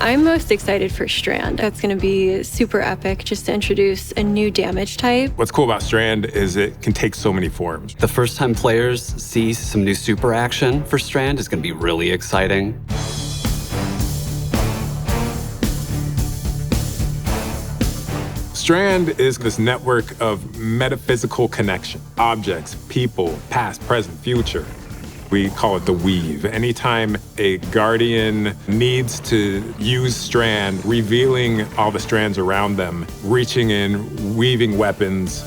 I'm most excited for Strand. That's going to be super epic just to introduce a new damage type. What's cool about Strand is it can take so many forms. The first time players see some new super action for Strand is going to be really exciting. Strand is this network of metaphysical connection. Objects, people, past, present, future. We call it the weave. Anytime a guardian needs to use Strand, revealing all the strands around them, reaching in, weaving weapons.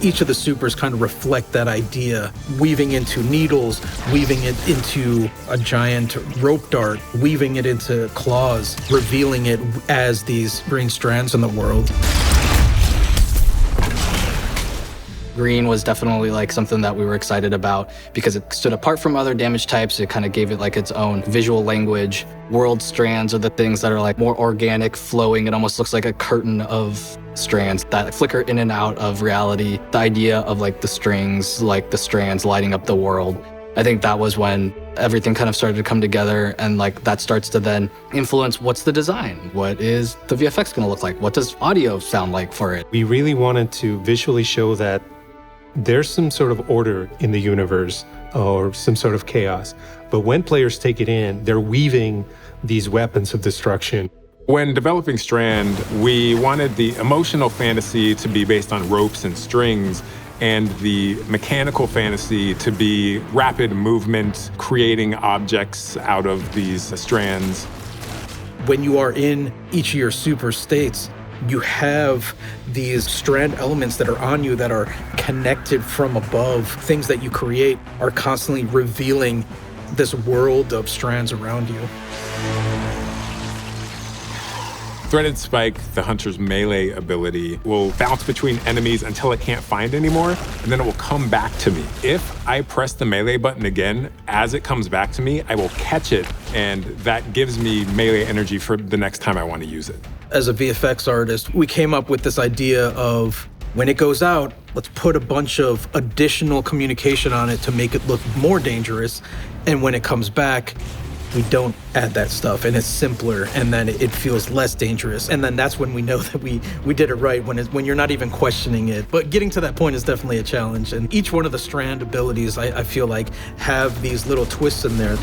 Each of the supers kind of reflect that idea, weaving into needles, weaving it into a giant rope dart, weaving it into claws, revealing it as these green strands in the world. Green was definitely like something that we were excited about because it stood apart from other damage types. It kind of gave it like its own visual language. World strands are the things that are like more organic, flowing. It almost looks like a curtain of strands that flicker in and out of reality. The idea of like the strings, like the strands lighting up the world. I think that was when everything kind of started to come together, and like that starts to then influence what's the design? What is the VFX gonna look like? What does audio sound like for it? We really wanted to visually show that there's some sort of order in the universe or some sort of chaos. But when players take it in, they're weaving these weapons of destruction. When developing Strand, we wanted the emotional fantasy to be based on ropes and strings, and the mechanical fantasy to be rapid movement, creating objects out of these strands. When you are in each of your super states, you have these strand elements that are on you that are connected from above. Things that you create are constantly revealing this world of strands around you. Threaded Spike, the hunter's melee ability, will bounce between enemies until it can't find anymore, and then it will come back to me. If I press the melee button again, as it comes back to me, I will catch it, and that gives me melee energy for the next time I want to use it. As a VFX artist, we came up with this idea of when it goes out, let's put a bunch of additional communication on it to make it look more dangerous, and when it comes back, we don't add that stuff, and it's simpler, and then it feels less dangerous. And then that's when we know that we did it right, when you're not even questioning it. But getting to that point is definitely a challenge. And each one of the strand abilities, I feel like, have these little twists in there.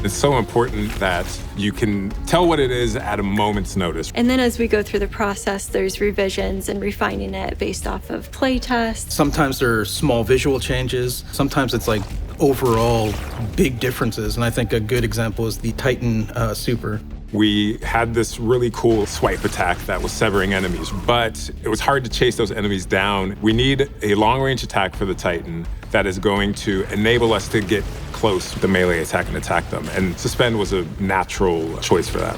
It's so important that you can tell what it is at a moment's notice. And then as we go through the process, there's revisions and refining it based off of play tests. Sometimes there are small visual changes. Sometimes it's like overall big differences. And I think a good example is the Titan Super. We had this really cool swipe attack that was severing enemies, but it was hard to chase those enemies down. We need a long-range attack for the Titan that is going to enable us to get close with the melee attack and attack them. And Suspend was a natural choice for that.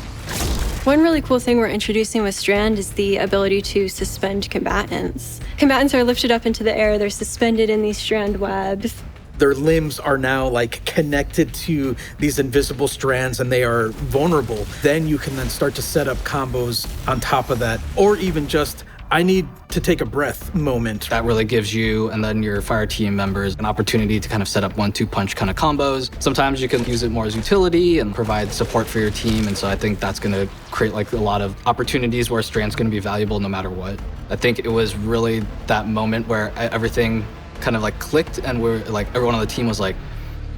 One really cool thing we're introducing with Strand is the ability to suspend combatants. Combatants are lifted up into the air, they're suspended in these strand webs. Their limbs are now like connected to these invisible strands and they are vulnerable. Then you can then start to set up combos on top of that, or even just, I need to take a breath moment. That really gives you and then your fire team members an opportunity to kind of set up 1-2 punch kind of combos. Sometimes you can use it more as utility and provide support for your team. And so I think that's going to create like a lot of opportunities where Strand's going to be valuable no matter what. I think it was really that moment where everything kind of like clicked and we're like, everyone on the team was like,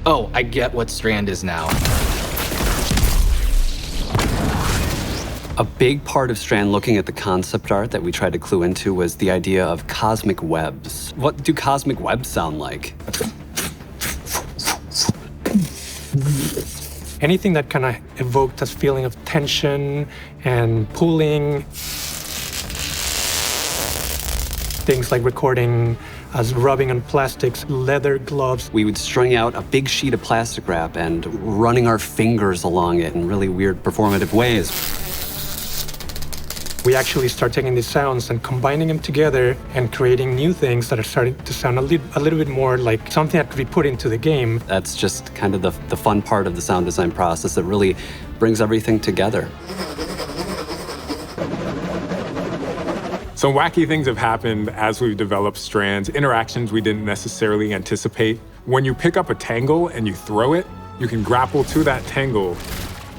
oh, I get what Strand is now. A big part of Strand, looking at the concept art that we tried to clue into, was the idea of cosmic webs. What do cosmic webs sound like? Anything that kind of evoked this feeling of tension and pulling. Things like recording as rubbing on plastics, leather gloves. We would string out a big sheet of plastic wrap and running our fingers along it in really weird performative ways. We actually start taking these sounds and combining them together and creating new things that are starting to sound a little bit more like something that could be put into the game. That's just kind of the fun part of the sound design process that really brings everything together. Some wacky things have happened as we've developed Strands, interactions we didn't necessarily anticipate. When you pick up a tangle and you throw it, You can grapple to that tangle,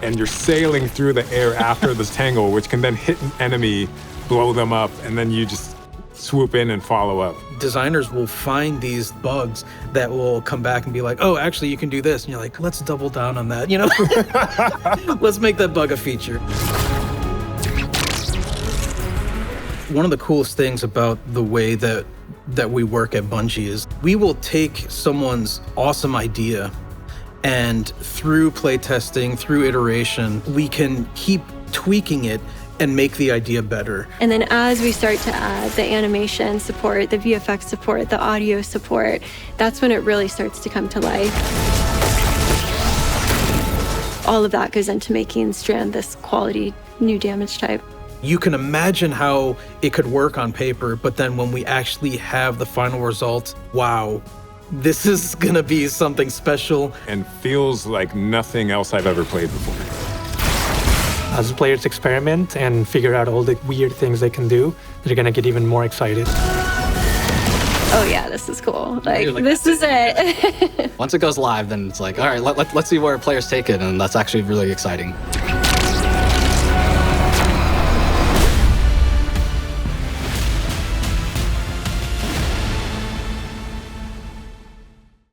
and you're sailing through the air after this tangle, which can then hit an enemy, blow them up, and then you just swoop in and follow up. Designers will find these bugs that will come back and be like, oh, actually, you can do this. And you're like, let's double down on that, you know? Let's make that bug a feature. One of the coolest things about the way that we work at Bungie is we will take someone's awesome idea, and through playtesting, through iteration, we can keep tweaking it and make the idea better. And then as we start to add the animation support, the VFX support, the audio support, that's when it really starts to come to life. All of that goes into making Strand this quality new damage type. You can imagine how it could work on paper, but then when we actually have the final result, wow, this is gonna be something special. And feels like nothing else I've ever played before. As players experiment and figure out all the weird things they can do, they're gonna get even more excited. Oh yeah, this is cool. Like this is it. Once it goes live, then it's like, all right, let's see where players take it, and that's actually really exciting.